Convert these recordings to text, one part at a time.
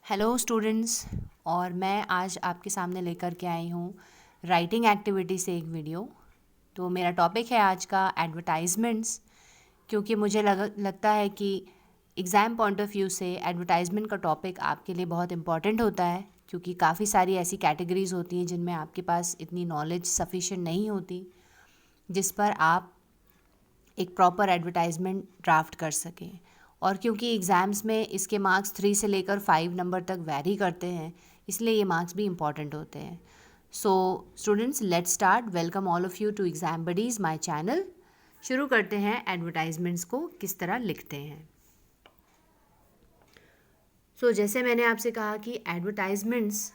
Hello students. और मैं आज आपके सामने लेकर के आई हूँ राइटिंग एक्टिविटी से एक वीडियो। तो मेरा टॉपिक है आज का एडवर्टाइजमेंट्स, क्योंकि मुझे लगता है कि एग्ज़ाम पॉइंट ऑफ व्यू से एडवर्टाइजमेंट का टॉपिक आपके लिए बहुत इम्पॉर्टेंट होता है, क्योंकि काफ़ी सारी ऐसी कैटेगरीज़ होती हैं जिनमें आपके पास इतनी नॉलेज सफिशिएंट नहीं होती जिस पर आप एक प्रॉपर एडवर्टाइजमेंट ड्राफ्ट कर सकें। और क्योंकि एग्ज़ाम्स में इसके मार्क्स 3 से लेकर 5 नंबर तक वैरी करते हैं, इसलिए ये मार्क्स भी इम्पॉर्टेंट होते हैं। So students, let's start. Welcome all of you to exam buddies my channel. शुरू करते हैं एडवर्टाइजमेंट्स को किस तरह लिखते हैं। जैसे मैंने आपसे कहा कि एडवर्टाइजमेंट्स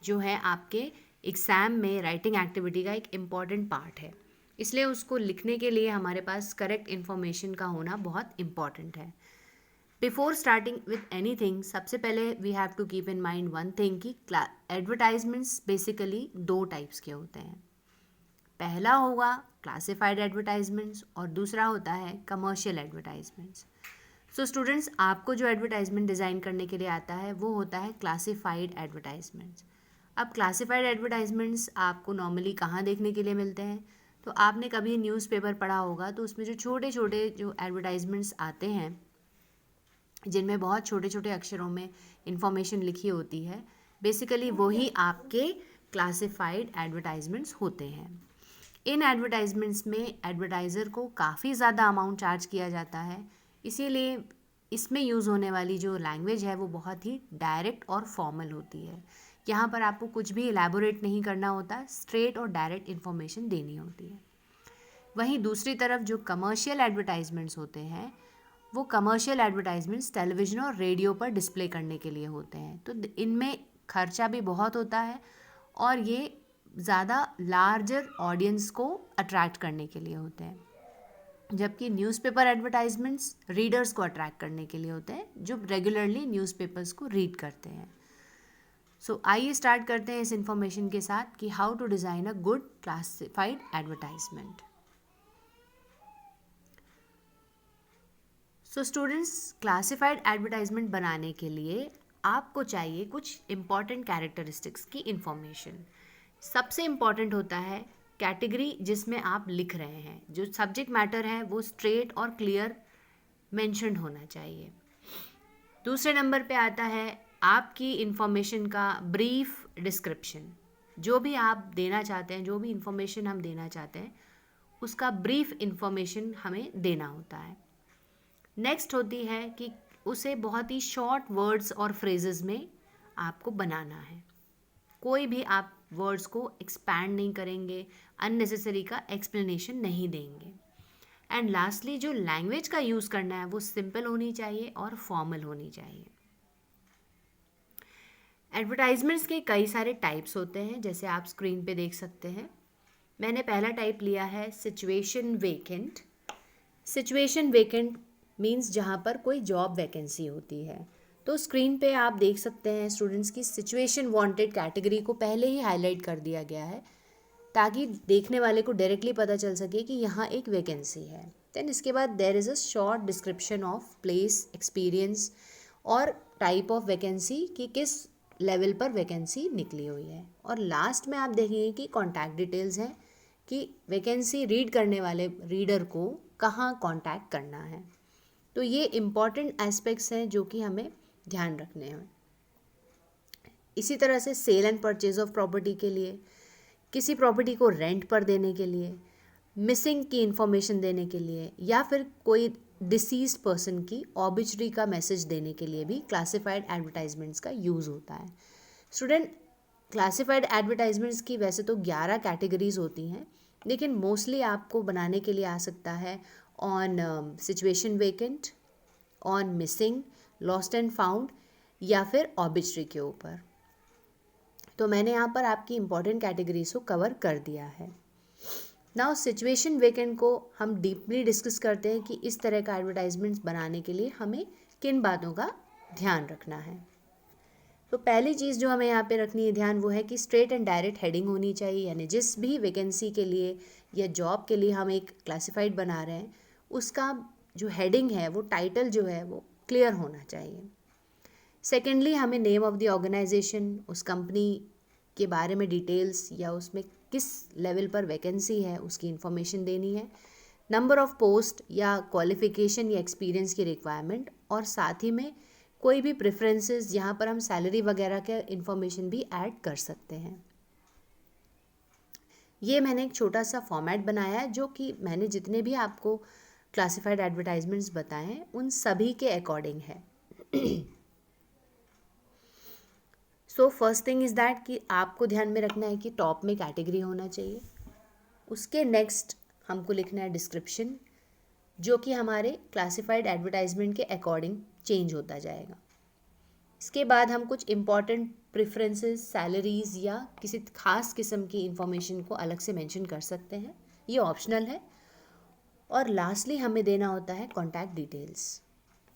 जो है आपके एग्ज़ाम में राइटिंग एक्टिविटी का एक इम्पॉर्टेंट पार्ट है, इसलिए उसको लिखने के लिए हमारे पास करेक्ट इन्फॉर्मेशन का होना बहुत इम्पॉर्टेंट है। बिफोर स्टार्टिंग विथ एनीथिंग, सबसे पहले we have to keep in mind one thing कि एडवर्टाइजमेंट्स बेसिकली 2 टाइप्स के होते हैं। पहला होगा क्लासिफाइड एडवर्टाइजमेंट्स और दूसरा होता है कमर्शियल एडवर्टाइजमेंट्स। स्टूडेंट्स, आपको जो एडवर्टाइजमेंट डिज़ाइन करने के लिए आता है वो होता है क्लासिफाइड एडवर्टाइजमेंट्स। अब क्लासिफाइड एडवर्टाइजमेंट्स आपको नॉर्मली कहाँ देखने के लिए मिलते हैं? तो आपने कभी न्यूज़पेपर पढ़ा होगा, तो उसमें जो छोटे छोटे जो एडवर्टाइजमेंट्स आते हैं जिनमें बहुत छोटे छोटे अक्षरों में इंफॉर्मेशन लिखी होती है, बेसिकली वही आपके क्लासिफाइड एडवर्टाइजमेंट्स होते हैं। इन एडवर्टाइजमेंट्स में एडवर्टाइज़र को काफ़ी ज़्यादा अमाउंट चार्ज किया जाता है, इसीलिए इसमें यूज़ होने वाली जो लैंग्वेज है वो बहुत ही डायरेक्ट और फॉर्मल होती है। यहाँ पर आपको कुछ भी इलेबोरेट नहीं करना होता, स्ट्रेट और डायरेक्ट इन्फॉर्मेशन देनी होती है। वहीं दूसरी तरफ जो कमर्शियल एडवर्टाइजमेंट्स होते हैं, वो कमर्शियल एडवर्टाइजमेंट्स टेलीविज़न और रेडियो पर डिस्प्ले करने के लिए होते हैं। तो इनमें खर्चा भी बहुत होता है और ये ज़्यादा लार्जर ऑडियंस को अट्रैक्ट करने के लिए होते हैं, जबकि न्यूज़पेपर एडवर्टाइजमेंट्स रीडर्स को अट्रैक्ट करने के लिए होते हैं जो रेगुलरली न्यूज़पेपर्स को रीड करते हैं। आइए स्टार्ट करते हैं इस इंफॉर्मेशन के साथ कि how to design a good classified advertisement. Students, classified advertisement बनाने के लिए आपको चाहिए कुछ इम्पॉर्टेंट कैरेक्टरिस्टिक्स की इंफॉर्मेशन। सबसे इम्पॉर्टेंट होता है कैटेगरी जिसमें आप लिख रहे हैं, जो सब्जेक्ट मैटर है वो स्ट्रेट और क्लियर मेंशन्ड होना चाहिए। दूसरे नंबर पे आता है आपकी इंफॉर्मेशन का ब्रीफ डिस्क्रिप्शन। जो भी आप देना चाहते हैं, जो भी इंफॉर्मेशन हम देना चाहते हैं, उसका ब्रीफ इंफॉर्मेशन हमें देना होता है। नेक्स्ट होती है कि उसे बहुत ही शॉर्ट वर्ड्स और फ्रेजेस में आपको बनाना है। कोई भी आप वर्ड्स को एक्सपैंड नहीं करेंगे, अननेसेसरी का एक्सप्लेनेशन नहीं देंगे। एंड लास्टली, जो लैंग्वेज का यूज़ करना है वो सिंपल होनी चाहिए और फॉर्मल होनी चाहिए। एडवर्टाइजमेंट्स के कई सारे टाइप्स होते हैं, जैसे आप स्क्रीन पे देख सकते हैं। मैंने पहला टाइप लिया है situation vacant. Situation vacant means जहाँ पर कोई जॉब वैकेंसी होती है। तो स्क्रीन पे आप देख सकते हैं स्टूडेंट्स की सिचुएशन वांटेड कैटेगरी को पहले ही हाईलाइट कर दिया गया है, ताकि देखने वाले को डायरेक्टली पता चल सके कि यहाँ एक वैकेंसी है। देन इसके बाद there is a short description of place, experience और टाइप ऑफ वैकेंसी कि किस लेवल पर वैकेंसी निकली हुई है। और लास्ट में आप देखेंगे कि कॉन्टैक्ट डिटेल्स हैं कि वैकेंसी रीड करने वाले रीडर को कहाँ कॉन्टैक्ट करना है। तो ये इम्पॉर्टेंट एस्पेक्ट्स हैं जो कि हमें ध्यान रखने हैं। इसी तरह से sale and purchase of property के लिए, किसी प्रॉपर्टी को रेंट पर देने के लिए, मिसिंग की इंफॉर्मेशन देने के लिए, या फिर कोई डिसीज्ड पर्सन की ऑबिचरी का मैसेज देने के लिए भी क्लासिफाइड एडवर्टाइजमेंट्स का यूज़ होता है। स्टूडेंट, क्लासिफाइड एडवर्टाइजमेंट्स की वैसे तो 11 कैटेगरीज होती हैं, लेकिन मोस्टली आपको बनाने के लिए आ सकता है on situation vacant, on missing, lost and found, या फिर ऑबिचरी के ऊपर। तो मैंने यहाँ पर आपकी इम्पॉर्टेंट कैटेगरीज को कवर कर दिया है। नाउ सिचुएशन वेकेंट को हम डीपली डिस्कस करते हैं कि इस तरह का एडवर्टाइजमेंट्स बनाने के लिए हमें किन बातों का ध्यान रखना है। तो पहली चीज़ जो हमें यहाँ पे रखनी है ध्यान, वो है कि स्ट्रेट एंड डायरेक्ट हेडिंग होनी चाहिए। यानी जिस भी वैकेंसी के लिए या जॉब के लिए हम एक क्लासिफाइड बना रहे हैं, उसका जो हेडिंग है, वो टाइटल जो है वो क्लियर होना चाहिए। सेकेंडली, हमें नेम ऑफ द ऑर्गेनाइजेशन, उस कंपनी के बारे में डिटेल्स या उसमें किस लेवल पर वैकेंसी है उसकी इन्फॉर्मेशन देनी है, नंबर ऑफ पोस्ट या क्वालिफिकेशन या एक्सपीरियंस की रिक्वायरमेंट, और साथ ही में कोई भी प्रेफरेंसेस यहाँ पर हम सैलरी वगैरह के इन्फॉर्मेशन भी ऐड कर सकते हैं। ये मैंने एक छोटा सा फॉर्मेट बनाया है जो कि मैंने जितने भी आपको क्लासिफाइड एडवर्टाइजमेंट्स बताए हैं उन सभी के अकॉर्डिंग है। So first thing is that कि आपको ध्यान में रखना है कि टॉप में कैटेगरी होना चाहिए। उसके नेक्स्ट हमको लिखना है डिस्क्रिप्शन, जो कि हमारे क्लासिफाइड एडवर्टाइजमेंट के अकॉर्डिंग चेंज होता जाएगा। इसके बाद हम कुछ इम्पॉर्टेंट प्रेफरेंसेस, सैलरीज या किसी खास किस्म की इंफॉर्मेशन को अलग से मेंशन कर सकते हैं, ये ऑप्शनल है। और लास्टली हमें देना होता है कॉन्टैक्ट डिटेल्स।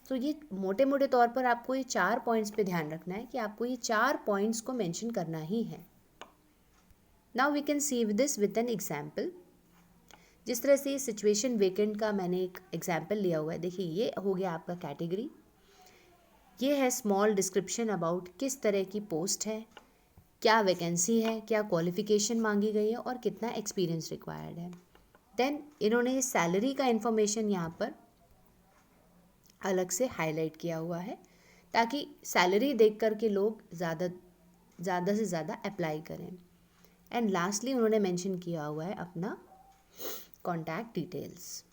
तो ये मोटे मोटे तौर पर आपको ये 4 पॉइंट्स पे ध्यान रखना है कि आपको ये 4 पॉइंट्स को मेंशन करना ही है। Now we can see this with an example. जिस तरह से सिचुएशन वेकेंट का मैंने एक एग्जाम्पल लिया हुआ है, देखिए ये हो गया आपका कैटेगरी, ये है स्मॉल डिस्क्रिप्शन अबाउट किस तरह की पोस्ट है, क्या वैकेंसी है, क्या क्वालिफिकेशन मांगी गई है और कितना एक्सपीरियंस रिक्वायर्ड है। देन इन्होंने सैलरी का इन्फॉर्मेशन यहाँ पर अलग से हाईलाइट किया हुआ है ताकि सैलरी देख कर के लोग ज़्यादा से ज़्यादा अप्लाई करें। एंड लास्टली उन्होंने मेंशन किया हुआ है अपना कॉन्टैक्ट डिटेल्स।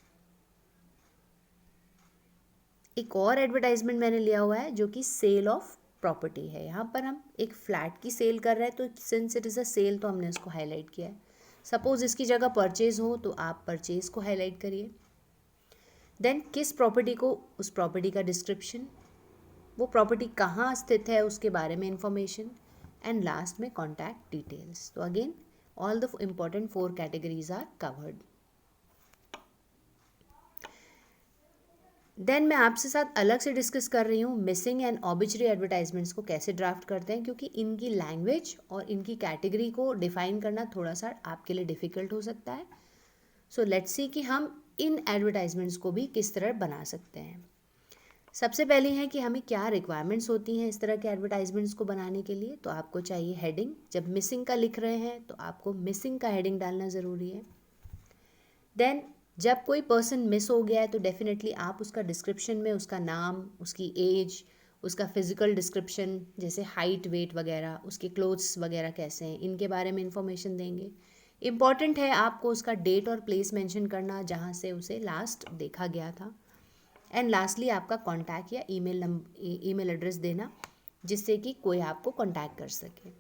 एक और एडवर्टाइजमेंट मैंने लिया हुआ है जो कि सेल ऑफ प्रॉपर्टी है। यहाँ पर हम एक फ्लैट की सेल कर रहे हैं, तो since it is a sale तो हमने उसको हाईलाइट किया है। सपोज इसकी जगह परचेज हो तो आप परचेज को हाईलाइट करिए। देन किस प्रॉपर्टी को, उस प्रॉपर्टी का डिस्क्रिप्शन, वो प्रॉपर्टी कहाँ स्थित है उसके बारे में इंफॉर्मेशन, एंड लास्ट में कॉन्टैक्ट डिटेल्स। तो again all the important 4 categories are covered. Then मैं आपसे साथ अलग से डिस्कस कर रही हूँ मिसिंग एंड ऑबिचरी एडवर्टाइजमेंट्स को कैसे ड्राफ्ट करते हैं, क्योंकि इनकी लैंग्वेज और इनकी कैटेगरी को डिफाइन करना थोड़ा सा आपके लिए डिफ़िकल्ट हो सकता है। सो लेट्स सी कि हम इन एडवर्टाइजमेंट्स को भी किस तरह बना सकते हैं। सबसे पहले है कि हमें क्या रिक्वायरमेंट्स होती हैं इस तरह के एडवर्टाइजमेंट्स को बनाने के लिए। तो आपको चाहिए हेडिंग। जब मिसिंग का लिख रहे हैं तो आपको मिसिंग का हेडिंग डालना ज़रूरी है। देन जब कोई पर्सन मिस हो गया है तो डेफिनेटली आप उसका डिस्क्रिप्शन में उसका नाम, उसकी एज, उसका फिजिकल डिस्क्रिप्शन जैसे हाइट, वेट वगैरह, उसके क्लोथ्स वगैरह कैसे हैं, इनके बारे में इंफॉर्मेशन देंगे। इम्पॉर्टेंट है आपको उसका डेट और प्लेस मेंशन करना जहाँ से उसे लास्ट देखा गया था। एंड लास्टली आपका कॉन्टैक्ट या ईमेल एड्रेस देना जिससे कि कोई आपको कॉन्टैक्ट कर सके।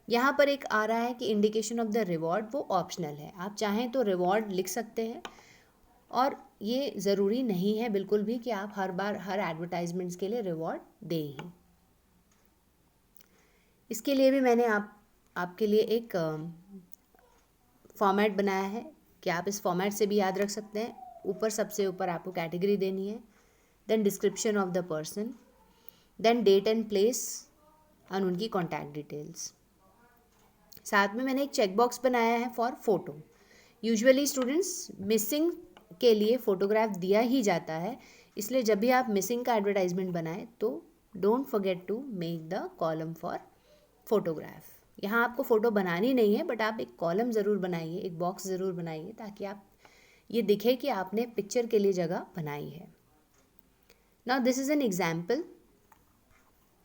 यहाँ पर एक आ रहा है कि इंडिकेशन ऑफ द रिवॉर्ड, वो ऑप्शनल है। आप चाहें तो रिवॉर्ड लिख सकते हैं और ये ज़रूरी नहीं है बिल्कुल भी कि आप हर बार हर एडवर्टाइजमेंट्स के लिए रिवॉर्ड दें ही। इसके लिए भी मैंने आपके लिए एक फॉर्मेट बनाया है कि आप इस फॉर्मेट से भी याद रख सकते हैं। ऊपर सबसे ऊपर आपको कैटेगरी देनी है, then description of the person, then date and place और उनकी कॉन्टैक्ट डिटेल्स। साथ में मैंने एक चेकबॉक्स बनाया है for photo. Usually students missing के लिए फ़ोटोग्राफ दिया ही जाता है, इसलिए जब भी आप मिसिंग का एडवर्टाइजमेंट बनाएं तो don't forget to make the column for photograph. यहाँ आपको फ़ोटो बनानी नहीं है, बट आप एक कॉलम ज़रूर बनाइए, एक बॉक्स ज़रूर बनाइए ताकि आप ये दिखे कि आपने पिक्चर के लिए जगह बनाई है। Now this is an example.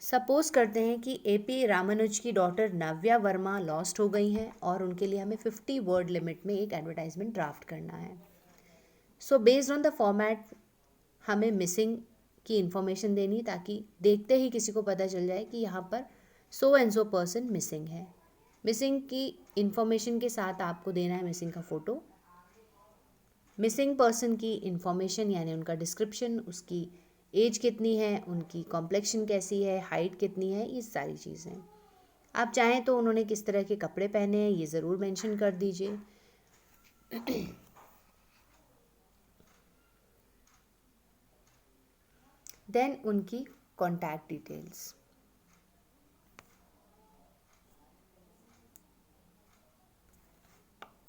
Suppose करते हैं कि AP रामानुज की डॉटर नव्या वर्मा लॉस्ट हो गई हैं और उनके लिए हमें 50 वर्ड लिमिट में एक एडवर्टाइजमेंट ड्राफ्ट करना है। So based on the format हमें मिसिंग की इन्फॉर्मेशन देनी ताकि देखते ही किसी को पता चल जाए कि यहाँ पर so and so person missing है। मिसिंग की इन्फॉर्मेशन के साथ आपको देना है मिसिंग का फ़ोटो, मिसिंग पर्सन की इन्फॉर्मेशन यानी उनका डिस्क्रिप्शन, उसकी एज कितनी है, उनकी कॉम्प्लेक्शन कैसी है, हाइट कितनी है, ये सारी चीज़ें। आप चाहें तो उन्होंने किस तरह के कपड़े पहने हैं ये ज़रूर मेंशन कर दीजिए। देन उनकी कॉन्टैक्ट डिटेल्स।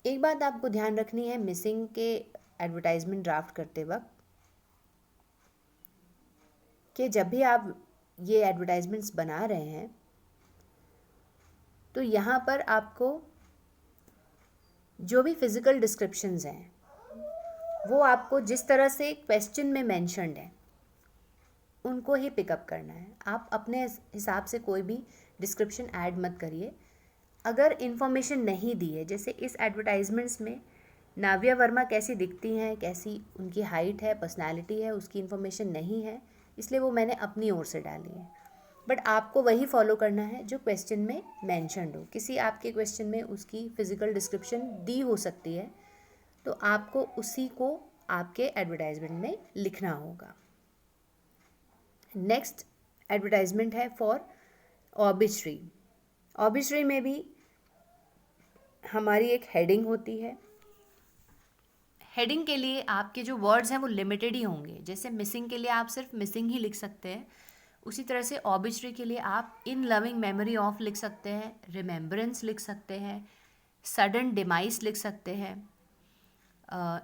एक बात आपको ध्यान रखनी है मिसिंग के एडवर्टाइजमेंट ड्राफ्ट करते वक्त कि जब भी आप ये एडवर्टाइजमेंट्स बना रहे हैं, तो यहाँ पर आपको जो भी फिज़िकल डिस्क्रिप्शंस हैं वो आपको जिस तरह से क्वेश्चन में मेंशन्ड है उनको ही पिकअप करना है। आप अपने हिसाब से कोई भी डिस्क्रिप्शन ऐड मत करिए। अगर इन्फॉर्मेशन नहीं दी है, जैसे इस एडवर्टाइजमेंट्स में नाव्या वर्मा कैसी दिखती हैं, कैसी उनकी हाइट है, पर्सनालिटी है, उसकी इन्फॉर्मेशन नहीं है, इसलिए वो मैंने अपनी ओर से डाली है। बट आपको वही फॉलो करना है जो क्वेश्चन में मेंशन्ड हो। किसी आपके क्वेश्चन में उसकी फ़िज़िकल डिस्क्रिप्शन दी हो सकती है, तो आपको उसी को आपके एडवर्टाइजमेंट में लिखना होगा। नेक्स्ट एडवर्टाइजमेंट है फॉर ऑबिचरी। ऑबिचरी में भी हमारी एक हेडिंग होती है। हेडिंग के लिए आपके जो वर्ड्स हैं वो लिमिटेड ही होंगे। जैसे मिसिंग के लिए आप सिर्फ मिसिंग ही लिख सकते हैं, उसी तरह से ऑबिचरी के लिए आप इन लविंग मेमोरी ऑफ लिख सकते हैं, रिमेम्बरेंस लिख सकते हैं, सडन डिमाइस लिख सकते हैं।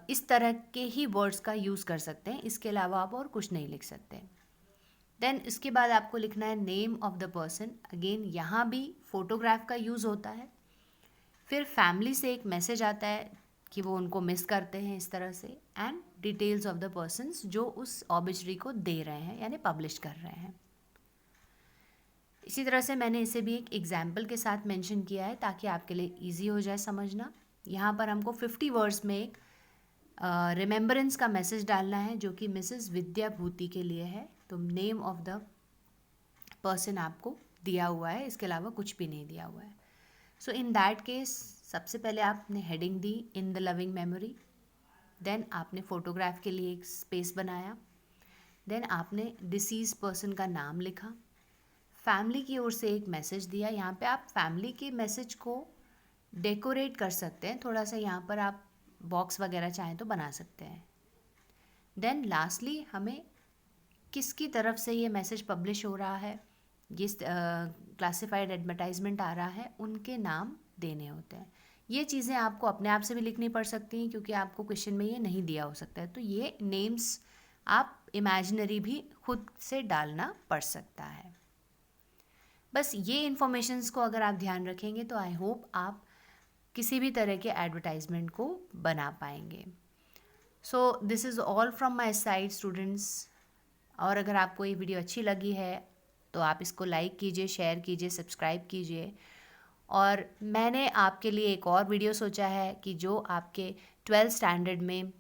इस तरह के ही वर्ड्स का यूज़ कर सकते हैं, इसके अलावा आप और कुछ नहीं लिख सकते। देन इसके बाद आपको लिखना है name of the person. Again यहाँ भी फोटोग्राफ का यूज़ होता है। फिर फैमिली से एक मैसेज आता है कि वो उनको मिस करते हैं इस तरह से, and details of the persons जो उस ऑबिचरी को दे रहे हैं यानी पब्लिश कर रहे हैं। इसी तरह से मैंने इसे भी एक एग्जाम्पल के साथ मेंशन किया है ताकि आपके लिए इजी हो जाए समझना। यहाँ पर हमको 50 वर्ड्स में एक रिमेम्बरेंस का मैसेज डालना है जो कि मिसेस विद्या भूति के लिए है। तो नेम ऑफ द पर्सन आपको दिया हुआ है, इसके अलावा कुछ भी नहीं दिया हुआ है। सो इन दैट केस सबसे पहले आपने हेडिंग दी in the loving memory, then आपने फ़ोटोग्राफ के लिए एक स्पेस बनाया, देन आपने डिसीज पर्सन का नाम लिखा, फैमिली की ओर से एक मैसेज दिया। यहाँ पे आप फैमिली के मैसेज को डेकोरेट कर सकते हैं, थोड़ा सा यहाँ पर आप बॉक्स वगैरह चाहें तो बना सकते हैं। देन लास्टली हमें किसकी तरफ से ये मैसेज पब्लिश हो रहा है, जिस क्लासिफाइड एडवर्टाइजमेंट आ रहा है, उनके नाम देने होते हैं। ये चीज़ें आपको अपने आप से भी लिखनी पड़ सकती हैं क्योंकि आपको क्वेश्चन में ये नहीं दिया हो सकता है, तो ये नेम्स आप इमेजिनरी भी खुद से डालना पड़ सकता है। बस ये इन्फॉर्मेशंस को अगर आप ध्यान रखेंगे तो आई होप आप किसी भी तरह के एडवर्टाइजमेंट को बना पाएंगे। So this is all from my side students. और अगर आपको ये वीडियो अच्छी लगी है तो आप इसको लाइक कीजिए, शेयर कीजिए, सब्सक्राइब कीजिए। और मैंने आपके लिए एक और वीडियो सोचा है कि जो आपके 12th स्टैंडर्ड में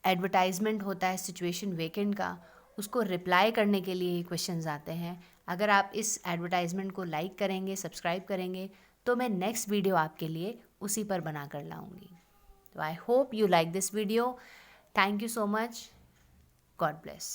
एडवर्टाइजमेंट होता है सिचुएशन वेकेंट का, उसको रिप्लाई करने के लिए क्वेश्चंस आते हैं। अगर आप इस एडवर्टाइजमेंट को लाइक करेंगे, सब्सक्राइब करेंगे, तो मैं नेक्स्ट वीडियो आपके लिए उसी पर बना कर लाऊंगी। तो I hope you like this video. Thank you so much. God bless.